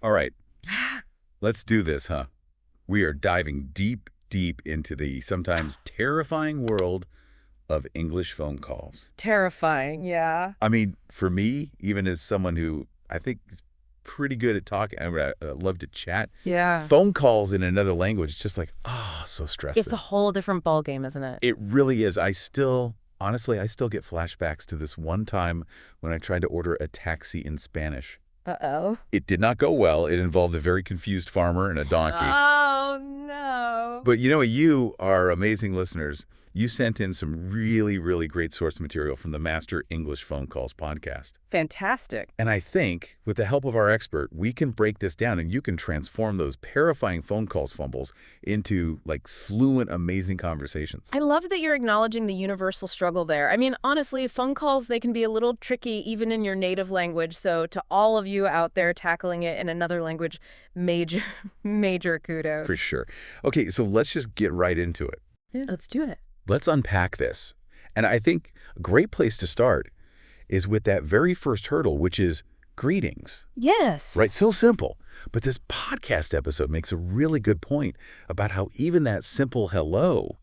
All right, let's do this, huh? We are diving deep, deep into the sometimes terrifying world of English phone calls. Terrifying, yeah. I mean, for me, even as someone who I think is pretty good at talking, I love to chat, Yeah. phone calls in another language, just like, so It's stressful. a whole different ballgame, isn't it? It really is. Honestly, I still get flashbacks to this one time when I tried to order a taxi in Spanish. Uh-oh. It did not go well. It involved a very confused farmer and a donkey. Oh, no. But you, our amazing listeners, you sent in some really, really great source material from the Master English Phone Calls podcast. Fantastic. And I think, with the help of our expert, we can break this down and you can transform those terrifying phone calls fumbles into, like, fluent, amazing conversations. I love that you're acknowledging the universal struggle there. I mean, honestly, phone calls, they can be a little tricky even in your native language. So to all of you out there tackling it in another language, major, major kudos. For sure. Okay, so let's just get right into it. Yeah, let's do it. Let's unpack this. And I think a great place to start is with that very first hurdle, which is greetings. Yes. Right? So simple. But this podcast episode makes a really good point about how even that simple hello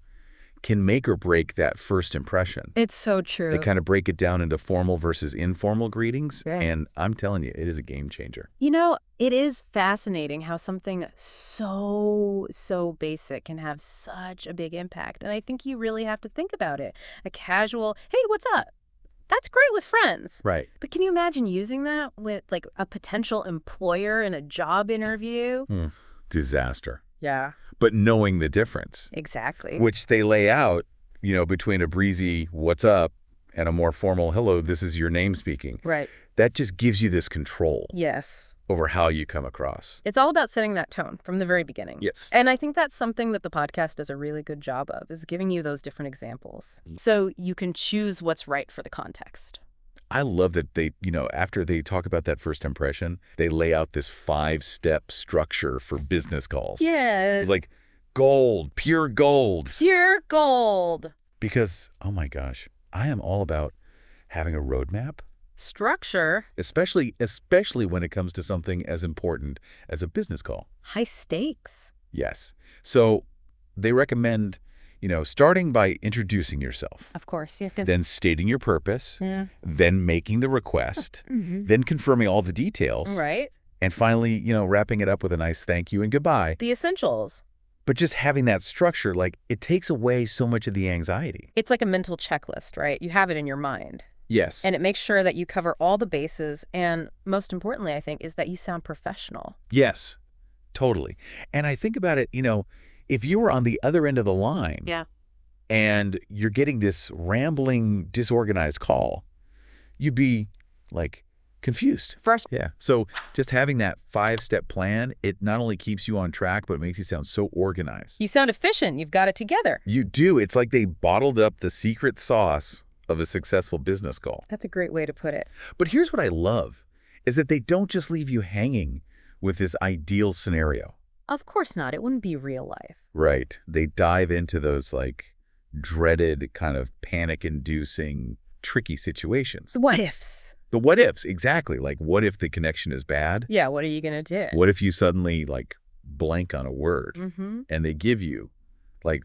can make or break that first impression. It's so true. They kind of break it down into formal versus informal greetings. Yeah. And I'm telling you, it is a game changer. You know, it is fascinating how something so basic can have such a big impact. And I think you really have to think about it. A casual, hey, what's up? That's great with friends. Right. But can you imagine using that with like a potential employer in a job interview? Disaster. Yeah. But knowing the difference. Exactly. Which they lay out, between a breezy what's up and a more formal hello, this is your name speaking. Right. That just gives you this control Yes. over how you come across. It's all about setting that tone from the very beginning. Yes. And I think that's something that the podcast does a really good job of, is giving you those different examples. So you can choose what's right for the context. I love that they, after they talk about that first impression, they lay out this 5-step structure for business calls. Yes. It's like gold, pure gold. Pure gold. Because, oh my gosh, I am all about having a roadmap. Structure. Especially when it comes to something as important as a business call. High stakes. Yes. So they recommend, starting by introducing yourself. Of course. You have to... Then stating your purpose. Yeah. Then making the request. Then confirming all the details. Right. And finally, wrapping it up with a nice thank you and goodbye. The essentials. But just having that structure, it takes away so much of the anxiety. It's like a mental checklist, right? You have it in your mind. Yes. And it makes sure that you cover all the bases. And most importantly, I think, is that you sound professional. Yes, totally. And I think about it, if you were on the other end of the line. Yeah. And you're getting this rambling, disorganized call, you'd be, confused. First. Yeah. So just having that 5-step plan, it not only keeps you on track, but it makes you sound so organized. You sound efficient. You've got it together. You do. It's like they bottled up the secret sauce of a successful business call. That's a great way to put it. But here's what I love, is that they don't just leave you hanging with this ideal scenario. Of course not. It wouldn't be real life. Right. They dive into those, dreaded kind of panic-inducing, tricky situations. The what ifs. The what ifs, exactly. What if the connection is bad? Yeah, what are you going to do? What if you suddenly, blank on a word? Mm-hmm. And they give you,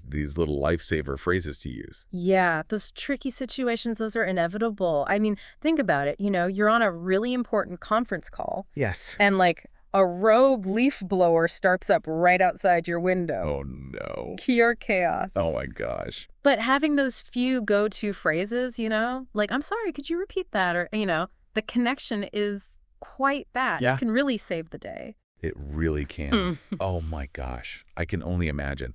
these little lifesaver phrases to use. Yeah, those tricky situations, those are inevitable. I mean, think about it. You're on a really important conference call. Yes. And, a rogue leaf blower starts up right outside your window. Oh, no. Pure chaos. Oh, my gosh. But having those few go-to phrases, I'm sorry, could you repeat that? Or, the connection is quite bad. Yeah. It can really save the day. It really can. Oh, my gosh. I can only imagine.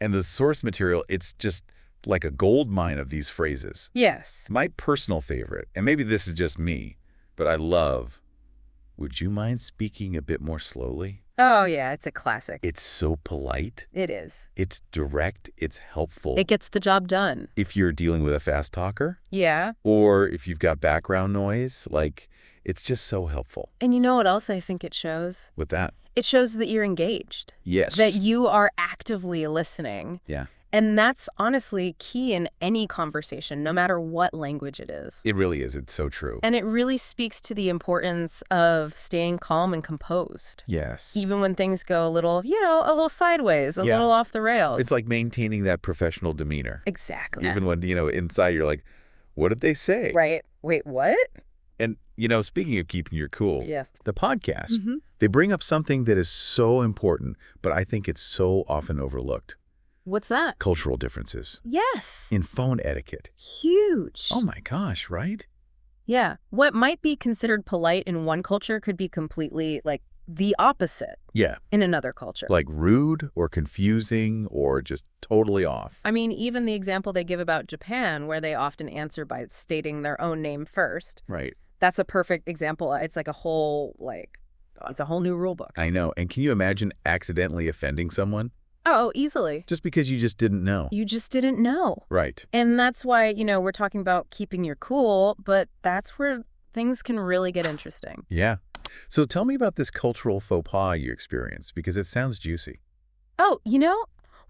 And the source material, it's just like a gold mine of these phrases. Yes. My personal favorite, and maybe this is just me, but I love, would you mind speaking a bit more slowly? Oh, yeah, it's a classic. It's so polite. It is. It's direct. It's helpful. It gets the job done. If you're dealing with a fast talker. Yeah. Or if you've got background noise, it's just so helpful. And you know what else I think it shows? With that? It shows that you're engaged. Yes. That you are actively listening. Yeah. And that's honestly key in any conversation, no matter what language it is. It really is. It's so true. And it really speaks to the importance of staying calm and composed. Yes. Even when things go a little, a little sideways, a Yeah. little off the rails. It's like maintaining that professional demeanor. Exactly. Even when, inside you're like, what did they say? Right. Wait, what? And, speaking of keeping your cool, Yes. the podcast, they bring up something that is so important, but I think it's so often overlooked. What's that? Cultural differences Yes. in phone etiquette. Huge. Oh my gosh, right? Yeah. What might be considered polite in one culture could be completely, the opposite Yeah. in another culture. Like rude or confusing or just totally off. I mean, even the example they give about Japan, where they often answer by stating their own name first. Right. That's a perfect example. It's like a whole, it's a whole new rule book. I know. And can you imagine accidentally offending someone? Oh, easily. Just because you just didn't know. You just didn't know. Right. And that's why, we're talking about keeping your cool, but that's where things can really get interesting. Yeah. So tell me about this cultural faux pas you experienced, because it sounds juicy. Oh,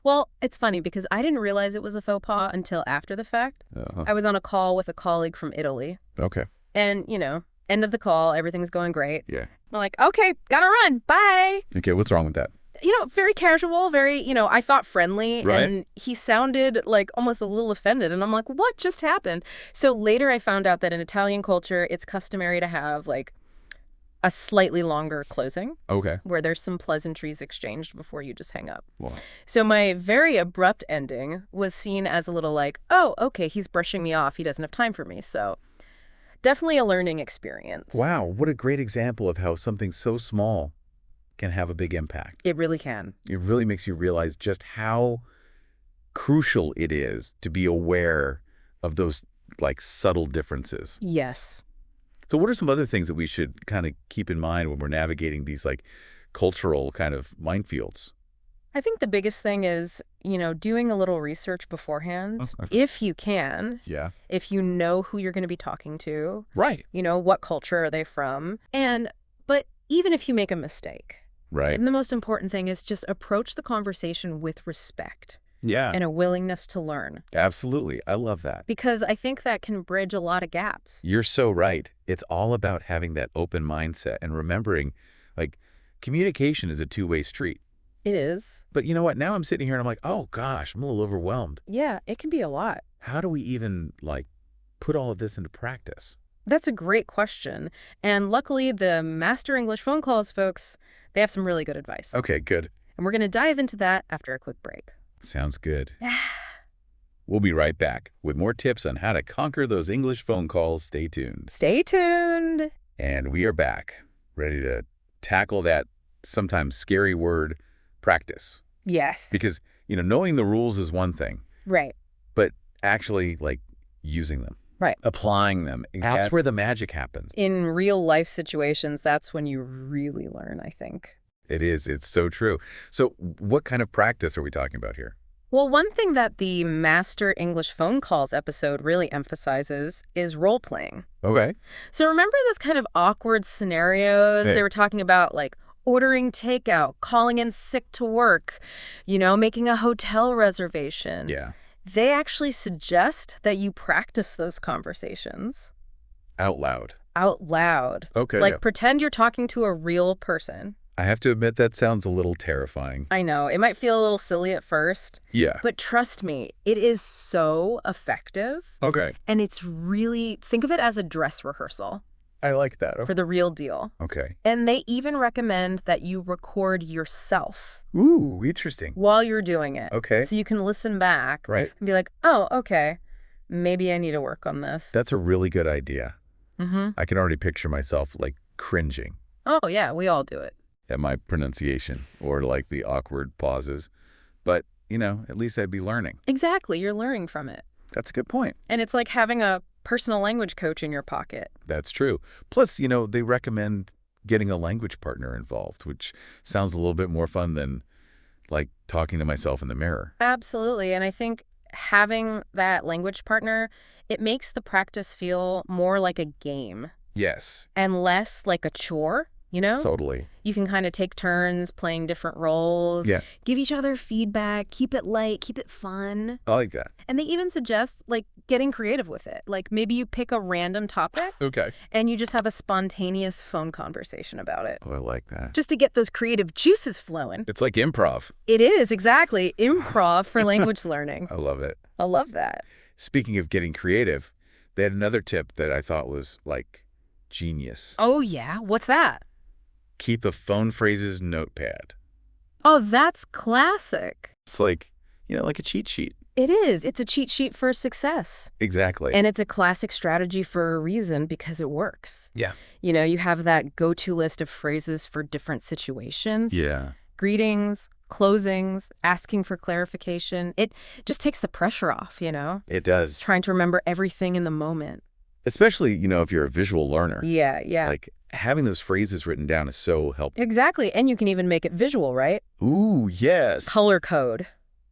well, it's funny because I didn't realize it was a faux pas until after the fact. I was on a call with a colleague from Italy. Okay. And, end of the call, everything's going great. Yeah. I'm like, okay, gotta run. Bye. Okay, what's wrong with that? Very casual, very, I thought friendly. Right. And he sounded like almost a little offended. And I'm like, what just happened? So later I found out that in Italian culture, it's customary to have a slightly longer closing. Okay. Where there's some pleasantries exchanged before you just hang up. Wow. So my very abrupt ending was seen as a little oh, okay, he's brushing me off. He doesn't have time for me. So definitely a learning experience. Wow, what a great example of how something so small can have a big impact. It really can. It really makes you realize just how crucial it is to be aware of those subtle differences. Yes. So what are some other things that we should kind of keep in mind when we're navigating these cultural kind of minefields? I think the biggest thing is, doing a little research beforehand, Okay. if you can, Yeah. if you know who you're going to be talking to, Right. What culture are they from, but even if you make a mistake, Right. and the most important thing is just approach the conversation with respect Yeah. and a willingness to learn, Absolutely. I love that. because I think that can bridge a lot of gaps. You're so right. It's all about having that open mindset and remembering, communication is a two-way street. It is. But you know what? Now I'm sitting here and I'm like, oh gosh, I'm a little overwhelmed. Yeah, it can be a lot. How do we even put all of this into practice? That's a great question. And luckily, the Master English Phone Calls folks, they have some really good advice. Okay, good. And we're going to dive into that after a quick break. Sounds good. We'll be right back with more tips on how to conquer those English phone calls. Stay tuned. Stay tuned. And we are back, ready to tackle that sometimes scary word, practice. Yes. Because, knowing the rules is one thing, Right. but actually, using them. Right. Applying them. That's where the magic happens. In real life situations, that's when you really learn, I think. It is. It's so true. So what kind of practice are we talking about here? Well, one thing that the Master English Phone Calls episode really emphasizes is role-playing. Okay. So remember those kind of awkward scenarios Hey. they were talking about, ordering takeout, calling in sick to work, making a hotel reservation. Yeah. They actually suggest that you practice those conversations Out loud. out loud. Okay. Pretend you're talking to a real person. I have to admit that sounds a little terrifying. I know, it might feel a little silly at first, Yeah. but trust me, it is so effective. Okay. And it's really, think of it as a dress rehearsal I like that. for the real deal. Okay. And they even recommend that you record yourself Ooh, interesting. while you're doing it. Okay. So you can listen back Right. and be like, oh, okay, maybe I need to work on this. That's a really good idea. Mm-hmm. I can already picture myself cringing Oh, yeah, we all do it. at my pronunciation or the awkward pauses. But, at least I'd be learning. Exactly, you're learning from it. That's a good point. And it's like having a personal language coach in your pocket. That's true. Plus, they recommend getting a language partner involved, which sounds a little bit more fun than talking to myself in the mirror. Absolutely. And I think having that language partner, it makes the practice feel more like a game Yes. and less like a chore. you know? Totally. You can kind of take turns playing different roles, Yeah. give each other feedback, keep it light, keep it fun. I like that. And they even suggest, like, getting creative with it. Like, maybe you pick a random topic Okay. and you just have a spontaneous phone conversation about it. Oh, I like that. Just to get those creative juices flowing. It's like improv. It is, exactly. Improv for language learning. I love it. I love that. Speaking of getting creative, they had another tip that I thought was, like, genius. Oh, yeah? What's that? Keep a phone phrases notepad. Oh, that's classic. It's like, like a cheat sheet. It is. It's a cheat sheet for success. Exactly. And it's a classic strategy for a reason because it works. Yeah. You have that go-to list of phrases for different situations. Yeah. Greetings, closings, asking for clarification. It just takes the pressure off, It does. Trying to remember everything in the moment. Especially, if you're a visual learner. Yeah, yeah. Like, having those phrases written down is so helpful. Exactly. And you can even make it visual, right? Ooh, yes. Color code.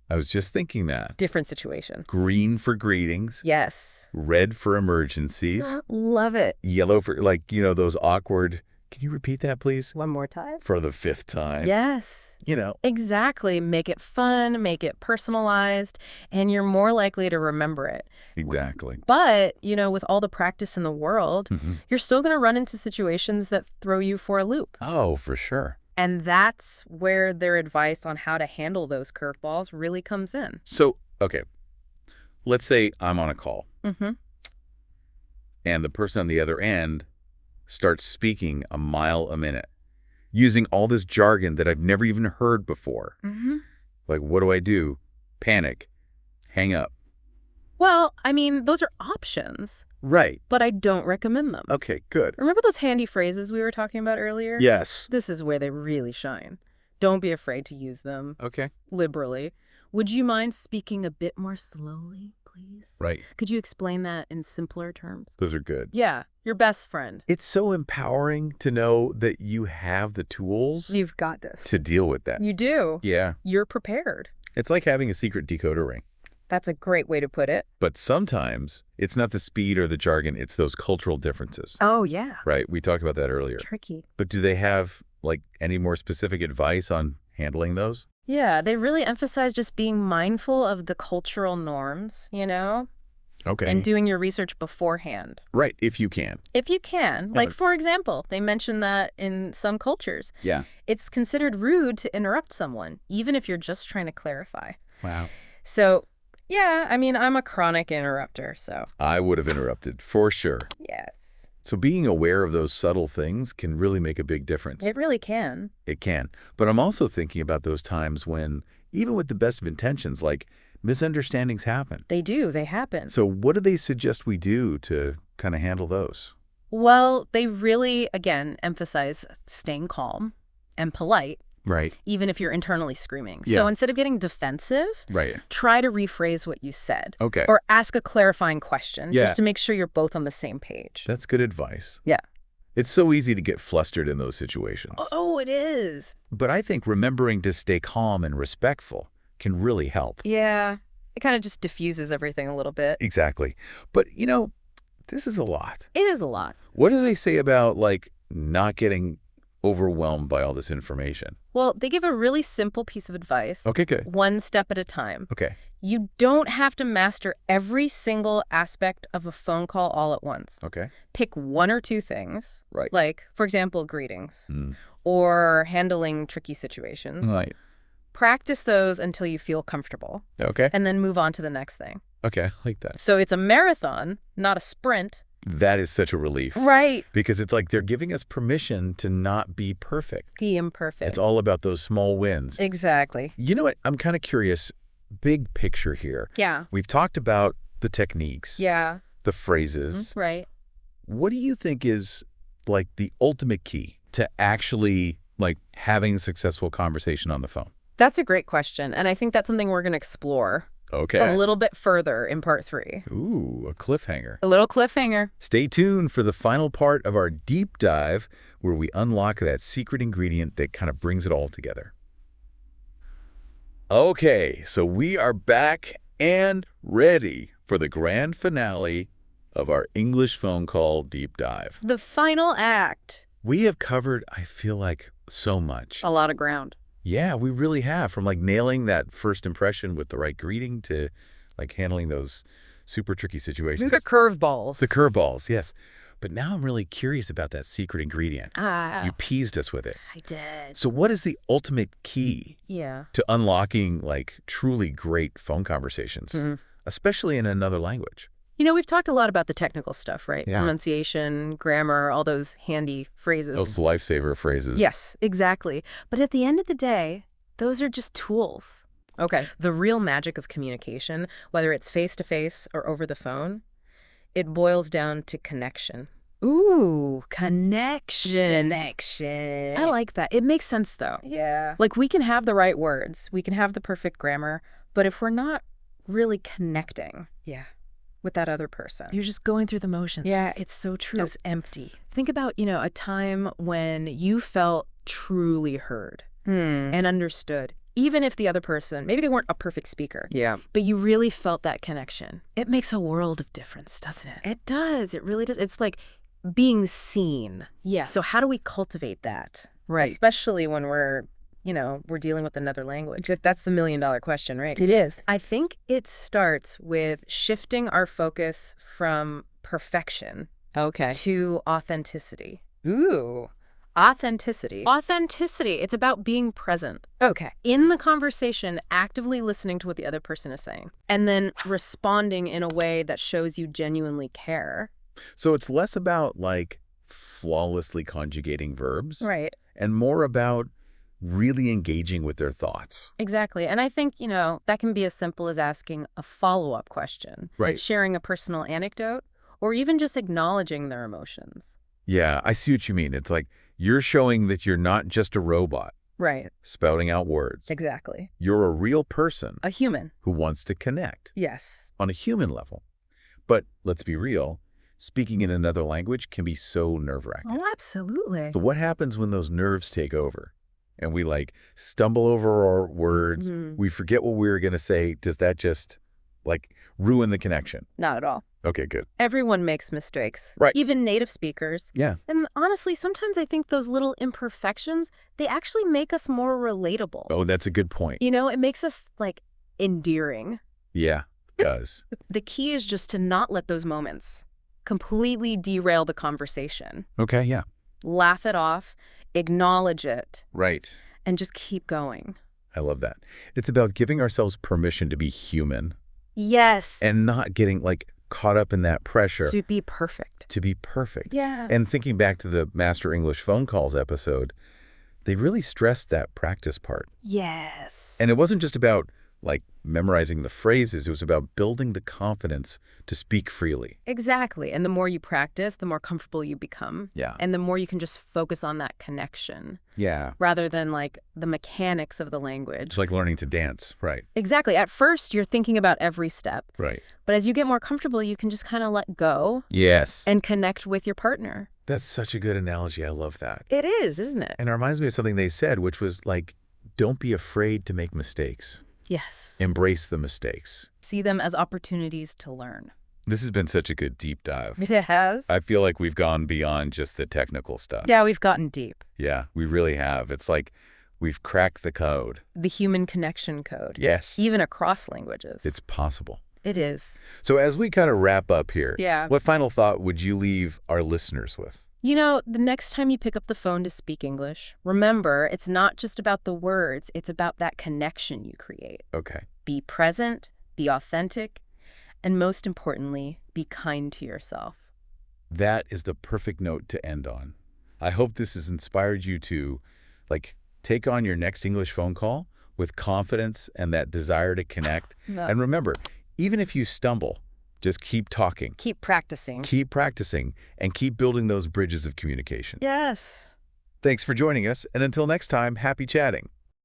I was just thinking that. Different situation. Green for greetings. Yes. Red for emergencies. Love it. Yellow for, those awkward, can you repeat that, please? One more time. For the 5th time. Yes. Exactly. Make it fun, make it personalized, and you're more likely to remember it. Exactly. But, with all the practice in the world, you're still going to run into situations that throw you for a loop. Oh, for sure. And that's where their advice on how to handle those curveballs really comes in. So, okay, let's say I'm on a call Mm-hmm. and the person on the other end starts speaking a mile a minute, using all this jargon that I've never even heard before. Mm-hmm. Like, what do I do? Panic. Hang up. Well, those are options, Right. but I don't recommend them. Okay, good. Remember those handy phrases we were talking about earlier? Yes. This is where they really shine. Don't be afraid to use them Okay. liberally. Would you mind speaking a bit more slowly, please? Right. Could you explain that in simpler terms? Those are good. Yeah, your best friend. It's so empowering to know that you have the tools You've got this. to deal with that. You do. Yeah. You're prepared. It's like having a secret decoder ring. That's a great way to put it. But sometimes it's not the speed or the jargon, it's those cultural differences. Oh, yeah. Right? We talked about that earlier. Tricky. But do they have, any more specific advice on handling those? Yeah, they really emphasize just being mindful of the cultural norms, Okay. and doing your research beforehand. Right, if you can. If you can. Yeah. Like, for example, they mention that in some cultures, Yeah. it's considered rude to interrupt someone, even if you're just trying to clarify. Wow. So, yeah, I'm a chronic interrupter, so. I would have interrupted, for sure. Yes. So being aware of those subtle things can really make a big difference. It really can. It can. But I'm also thinking about those times when, even with the best of intentions, misunderstandings happen. They do. They happen. So what do they suggest we do to kind of handle those? Well, they really, again, emphasize staying calm and polite, Right. even if you're internally screaming. Yeah. So instead of getting defensive, Right. try to rephrase what you said. Okay. Or ask a clarifying question, Yeah. just to make sure you're both on the same page. That's good advice. Yeah. It's so easy to get flustered in those situations. Oh, it is. But I think remembering to stay calm and respectful can really help. Yeah. It kind of just diffuses everything a little bit. Exactly. But, this is a lot. It is a lot. What do they say about, not getting overwhelmed by all this information? Well, they give a really simple piece of advice. Okay, good. One step at a time. Okay. You don't have to master every single aspect of a phone call all at once. Okay. Pick one or two things. Right. Like, for example, greetings. Mm. Or handling tricky situations. Right. Practice those until you feel comfortable. Okay. And then move on to the next thing. Okay, I like that. So it's a marathon, not a sprint. That is such a relief. Right. Because it's like they're giving us permission to not be perfect. The imperfect. It's all about those small wins. Exactly. You know what? I'm kind of curious. Big picture here. Yeah. We've talked about the techniques. Yeah. The phrases. Right. What do you think is the ultimate key to actually having a successful conversation on the phone? That's a great question. And I think that's something we're going to explore Okay. a little bit further in part 3. Ooh, a cliffhanger. A little cliffhanger. Stay tuned for the final part of our deep dive where we unlock that secret ingredient that kind of brings it all together. Okay, so we are back and ready for the grand finale of our English phone call deep dive. The final act. We have covered, I feel like, so much. A lot of ground. Yeah, we really have. From like nailing that first impression with the right greeting to like handling those super tricky situations. These are curveballs. The curveballs, yes. But now I'm really curious about that secret ingredient. You teased us with it. I did. So what is the ultimate key Yeah. to unlocking like truly great phone conversations, especially in another language? You know, we've talked a lot about the technical stuff, right? Yeah. Pronunciation, grammar, all those handy phrases. Those lifesaver phrases. Yes, exactly. But at the end of the day, those are just tools. Okay. The real magic of communication, whether it's face-to-face or over the phone, it boils down to connection. Ooh, connection. Connection. I like that. It makes sense, though. Yeah. Like, we can have the right words, we can have the perfect grammar, but if we're not really connecting with that other person, you're just going through the motions. Yeah, it's so true. It's empty. Think about, a time when you felt truly heard and understood. Even if the other person, maybe they weren't a perfect speaker. Yeah. But you really felt that connection. It makes a world of difference, doesn't it? It does. It really does. It's like being seen. Yes. So how do we cultivate that? Right. Especially when we're dealing with another language. That's the million-dollar question, right? It is. I think it starts with shifting our focus from perfection to authenticity. Ooh. Authenticity. Authenticity. It's about being present. Okay. In the conversation, actively listening to what the other person is saying, and then responding in a way that shows you genuinely care. So it's less about like flawlessly conjugating verbs. Right. And more about really engaging with their thoughts. Exactly. And I think, that can be as simple as asking a follow-up question. Right. Sharing a personal anecdote, or even just acknowledging their emotions. Yeah, I see what you mean. It's like you're showing that you're not just a robot. Right. Spouting out words. Exactly. You're a real person. A human. Who wants to connect. Yes. On a human level. But let's be real, speaking in another language can be so nerve-wracking. Oh, absolutely. So what happens when those nerves take over? And we like stumble over our words, we forget what we were going to say. Does that just like ruin the connection? Not at all. Okay, good. Everyone makes mistakes. Right. Even native speakers. Yeah. And honestly, sometimes I think those little imperfections, they actually make us more relatable. Oh, that's a good point. It makes us like endearing. Yeah, it does. The key is just to not let those moments completely derail the conversation. Okay, yeah. Laugh it off, acknowledge it. Right. And just keep going. I love that. It's about giving ourselves permission to be human. Yes. And not getting like caught up in that pressure. To be perfect. To be perfect. Yeah. And thinking back to the Master English Phone Calls episode, they really stressed that practice part. Yes. And it wasn't just about like memorizing the phrases. It was about building the confidence to speak freely. Exactly. And the more you practice, the more comfortable you become. Yeah. And the more you can just focus on that connection. Yeah. Rather than like the mechanics of the language. It's like learning to dance. Right. Exactly. At first, you're thinking about every step. Right. But as you get more comfortable, you can just kind of let go. Yes. And connect with your partner. That's such a good analogy. I love that. It is, isn't it? And it reminds me of something they said, which was like, don't be afraid to make mistakes. Yes. Embrace the mistakes. See them as opportunities to learn. This has been such a good deep dive. It has. I feel like we've gone beyond just the technical stuff. Yeah, we've gotten deep. Yeah, we really have. It's like we've cracked the code. The human connection code. Yes. Even across languages. It's possible. It is. So as we kind of wrap up here, yeah. What final thought would you leave our listeners with? The next time you pick up the phone to speak English, remember, it's not just about the words, it's about that connection you create. Okay. Be present, be authentic, and most importantly, be kind to yourself. That is the perfect note to end on. I hope this has inspired you to, take on your next English phone call with confidence and that desire to connect. Yeah. And remember, even if you stumble, just keep talking. Keep practicing. Keep practicing and keep building those bridges of communication. Yes. Thanks for joining us, and until next time, happy chatting.